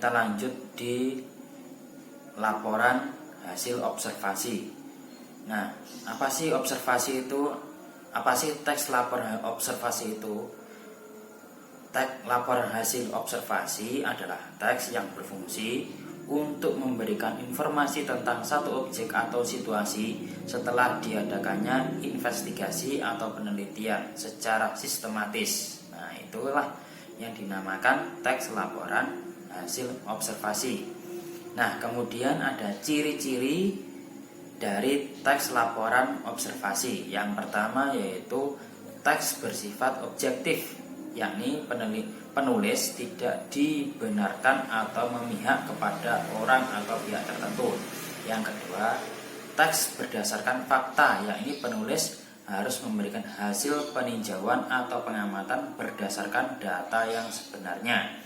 kita lanjut di laporan hasil observasi. Nah, apa sih observasi itu? Apa sih teks laporan observasi itu? Teks laporan hasil observasi adalah teks yang berfungsi untuk memberikan informasi tentang satu objek atau situasi setelah diadakannya investigasi atau penelitian secara sistematis. Nah, itulah yang dinamakan teks laporan hasil observasi. Nah, kemudian ada ciri-ciri dari teks laporan observasi. Yang pertama yaitu teks bersifat objektif, yakni penulis tidak dibenarkan atau memihak kepada orang atau pihak tertentu. Yang kedua, teks berdasarkan fakta, yakni penulis harus memberikan hasil peninjauan atau pengamatan berdasarkan data yang sebenarnya.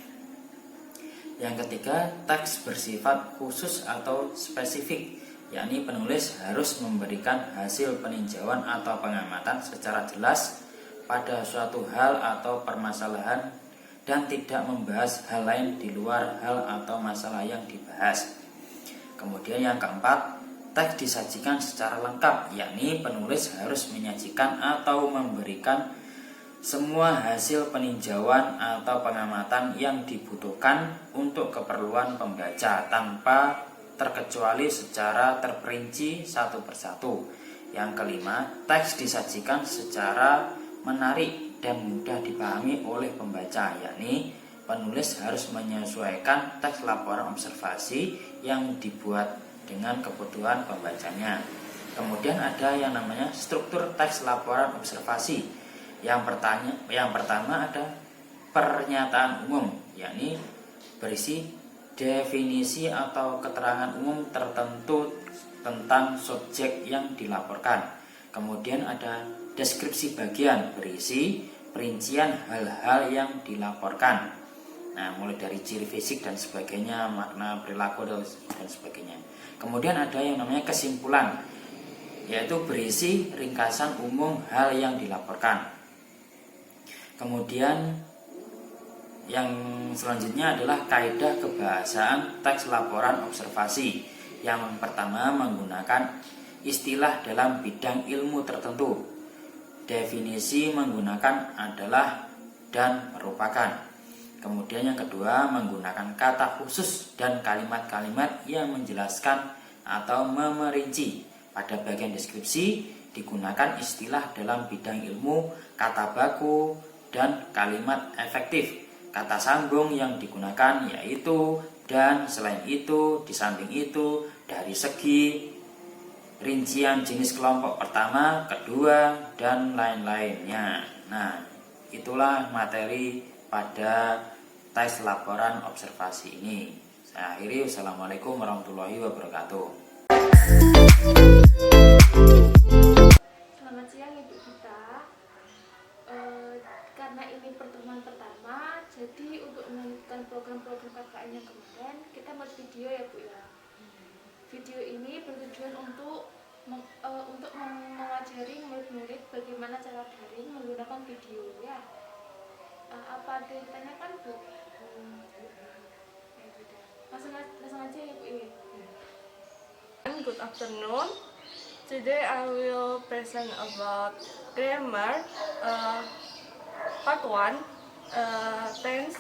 Yang ketiga, teks bersifat khusus atau spesifik, yakni penulis harus memberikan hasil peninjauan atau pengamatan secara jelas pada suatu hal atau permasalahan dan tidak membahas hal lain di luar hal atau masalah yang dibahas. Kemudian yang keempat, teks disajikan secara lengkap, yakni penulis harus menyajikan atau memberikan semua hasil peninjauan atau pengamatan yang dibutuhkan untuk keperluan pembaca tanpa terkecuali secara terperinci satu persatu. Yang kelima, teks disajikan secara menarik dan mudah dipahami oleh pembaca, yakni penulis harus menyesuaikan teks laporan observasi yang dibuat dengan kebutuhan pembacanya. Kemudian ada yang namanya struktur teks laporan observasi. Yang pertama ada pernyataan umum, yakni berisi definisi atau keterangan umum tertentu tentang subjek yang dilaporkan. Kemudian ada deskripsi bagian, berisi perincian hal-hal yang dilaporkan. Nah, mulai dari ciri fisik dan sebagainya, makna perilaku dan sebagainya. Kemudian ada yang namanya kesimpulan, yaitu berisi ringkasan umum hal yang dilaporkan. Kemudian yang selanjutnya adalah kaidah kebahasaan teks laporan observasi. Yang pertama menggunakan istilah dalam bidang ilmu tertentu. Definisi menggunakan adalah dan merupakan. Kemudian yang kedua menggunakan kata khusus dan kalimat-kalimat yang menjelaskan atau memerinci. Pada bagian deskripsi digunakan istilah dalam bidang ilmu, kata baku, dan kalimat efektif. Kata sambung yang digunakan yaitu dan, selain itu, di samping itu, dari segi, rincian jenis kelompok pertama, kedua, dan lain-lainnya. Nah, itulah materi pada teks laporan observasi ini. Saya akhiri. Wassalamualaikum warahmatullahi wabarakatuh. Selamat siang Ibu Gita. Karena ini pertemuan pertama, jadi untuk melanjutkan program-program KKN yang kemarin, kita buat video ya Bu ya. Video ini bertujuan untuk mengajari murid-murid bagaimana cara daring menggunakan video ya. Apa ada yang ditanyakan Bu? Langsung aja ya Bu ini. Good afternoon. Today I will present about grammar part 1. Tense.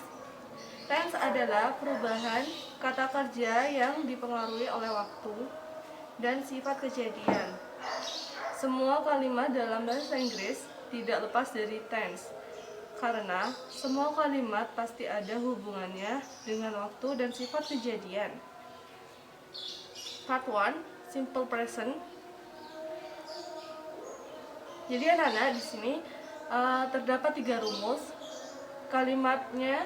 Tense adalah perubahan kata kerja yang dipengaruhi oleh waktu dan sifat kejadian. Semua kalimat dalam bahasa Inggris tidak lepas dari tense, karena semua kalimat pasti ada hubungannya dengan waktu dan sifat kejadian. Part 1, simple present. Jadi anak-anak di sini terdapat 3 rumus. Kalimatnya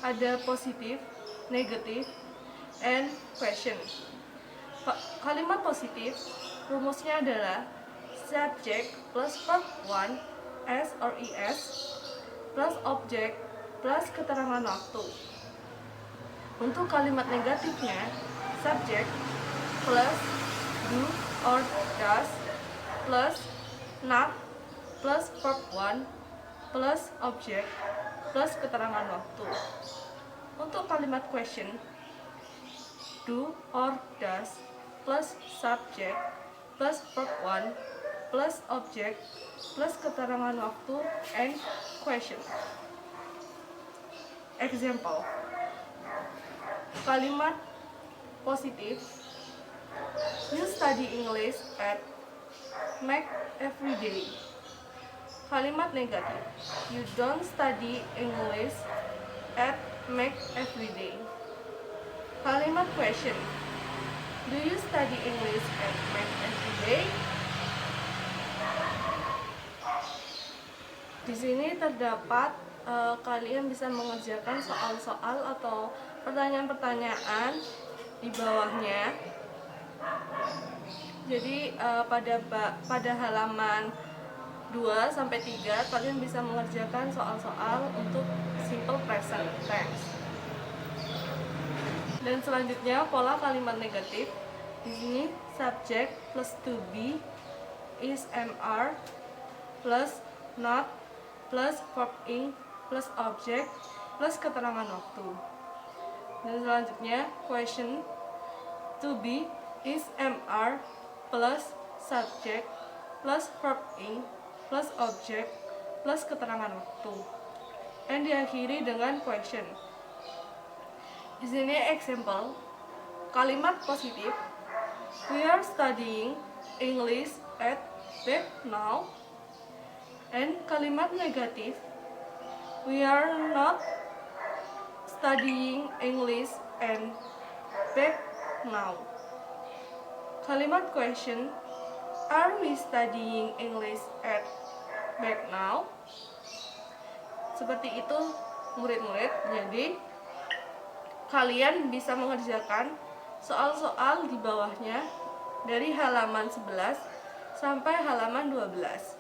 ada positif, negatif, and question. Kalimat positif rumusnya adalah subject plus verb 1 s or es plus object plus keterangan waktu. Untuk kalimat negatifnya subject plus do or does plus not plus verb 1 plus object plus keterangan waktu. Untuk kalimat question do or does plus subject plus verb 1 plus object plus keterangan waktu and question. Example. Kalimat positif: you study English at Mac every day. Kalimat negatif: you don't study English at Mac every day. Kalimat question: do you study English at Mac every day? Di sini terdapat kalian bisa mengerjakan soal-soal atau pertanyaan-pertanyaan di bawahnya. Jadi pada halaman 2 sampai 3 kalian bisa mengerjakan soal-soal untuk simple present tense. Dan selanjutnya pola kalimat negatif. Di sini subject plus to be is MR plus not plus verb ing plus object plus keterangan waktu. Dan selanjutnya question to be is MR plus subject plus verb ing plus object plus keterangan waktu. Dan diakhiri dengan question. Di sini example. Kalimat positif: we are studying English at back now. And kalimat negatif: we are not studying English and back now. Kalimat question: are we studying English at back now? Seperti itu murid-murid. Jadi kalian bisa mengerjakan soal-soal di bawahnya dari halaman 11 sampai halaman 12.